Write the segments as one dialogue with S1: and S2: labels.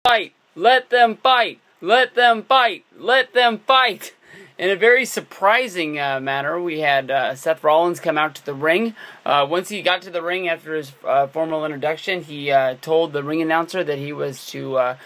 S1: fight. Let them fight. Let them fight. Let them fight. In a very surprising manner, we had Seth Rollins come out to the ring. Once he got to the ring after his formal introduction, he told the ring announcer that he was to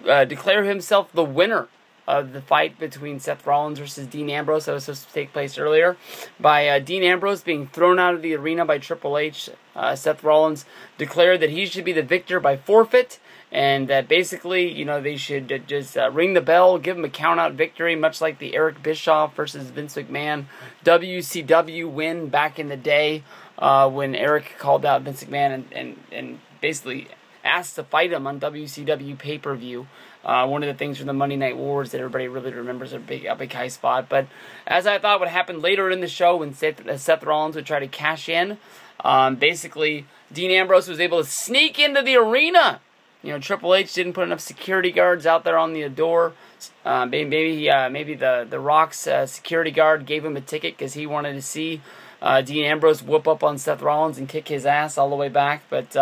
S1: declare himself the winner of the fight between Seth Rollins versus Dean Ambrose that was supposed to take place earlier. By Dean Ambrose being thrown out of the arena by Triple H, Seth Rollins declared that he should be the victor by forfeit, and that basically, you know, they should just ring the bell, give him a count-out victory, much like the Eric Bischoff versus Vince McMahon WCW win back in the day, when Eric called out Vince McMahon and basically asked to fight him on WCW pay-per-view. One of the things from the Monday Night Wars that everybody really remembers, a big high spot. But as I thought would happen later in the show when Seth Rollins would try to cash in, basically Dean Ambrose was able to sneak into the arena. You know, Triple H didn't put enough security guards out there on the door. Maybe the Rock's security guard gave him a ticket because he wanted to see Dean Ambrose whoop up on Seth Rollins and kick his ass all the way back. But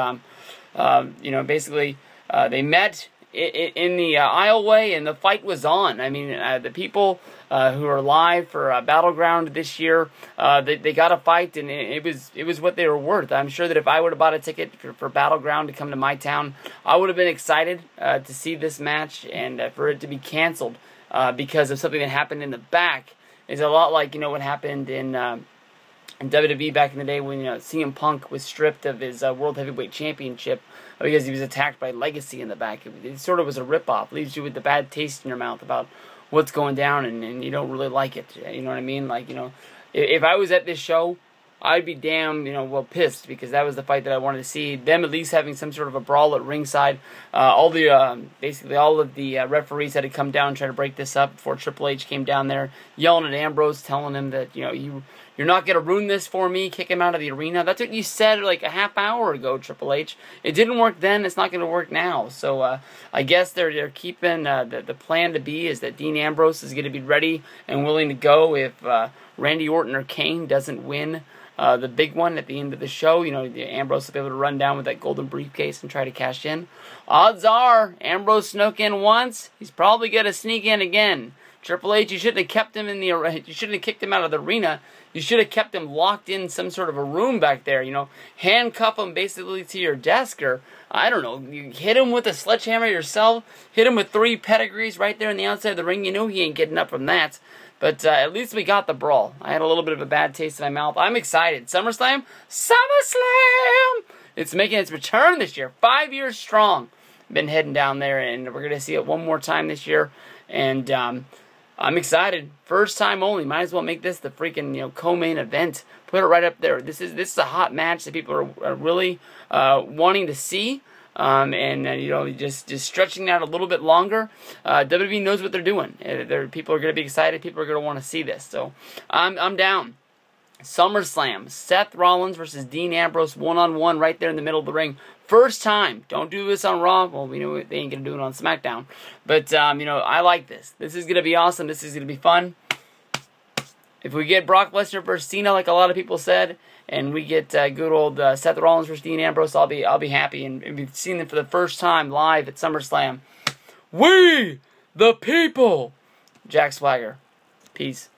S1: you know, basically they met in the aisleway, and the fight was on. I mean, the people who are live for Battleground this year, they got a fight, and it was what they were worth. I'm sure that if I would have bought a ticket for Battleground to come to my town, I would have been excited to see this match, and for it to be canceled because of something that happened in the back is a lot like, you know, what happened in WWE back in the day when, you know, CM Punk was stripped of his World Heavyweight Championship because he was attacked by Legacy in the back. It sort of was a ripoff. Leaves you with the bad taste in your mouth about what's going down, and you don't really like it. You know what I mean? Like, you know, if I was at this show, I'd be damn, you know, well, pissed, because that was the fight that I wanted to see. Them at least having some sort of a brawl at ringside. Basically all of the referees had to come down and try to break this up before Triple H came down there, yelling at Ambrose, telling him that, you know, you're not going to ruin this for me, kick him out of the arena. That's what you said like a half hour ago, Triple H. It didn't work then, it's not going to work now. So I guess they're keeping, the plan to be is that Dean Ambrose is going to be ready and willing to go if Randy Orton or Kane doesn't win the big one at the end of the show. You know, Ambrose will be able to run down with that golden briefcase and try to cash in. Odds are, Ambrose snuck in once, he's probably going to sneak in again. Triple H, you shouldn't have kept him in the, you shouldn't have kicked him out of the arena. You should have kept him locked in some sort of a room back there, you know, handcuff him basically to your desk, or, I don't know, you hit him with a sledgehammer yourself, hit him with 3 pedigrees right there on the outside of the ring. You know he ain't getting up from that. But at least we got the brawl. I had a little bit of a bad taste in my mouth. I'm excited. SummerSlam? SummerSlam! It's making its return this year. 5 years strong. Been heading down there, and we're going to see it one more time this year. And I'm excited. First time only. Might as well make this the freaking, you know, co-main event. Put it right up there. This is a hot match that people are really wanting to see. You know, just stretching out a little bit longer. WWE knows what they're doing. People are going to be excited. People are going to want to see this. So I'm down. SummerSlam. Seth Rollins versus Dean Ambrose one-on-one right there in the middle of the ring. First time. Don't do this on Raw. Well, we know they ain't going to do it on SmackDown. But, you know, I like this. This is going to be awesome. This is going to be fun. If we get Brock Lesnar versus Cena, like a lot of people said, and we get good old Seth Rollins versus Dean Ambrose, I'll be happy. And we've seen them for the first time live at SummerSlam. We, the people. Jack Swagger. Peace.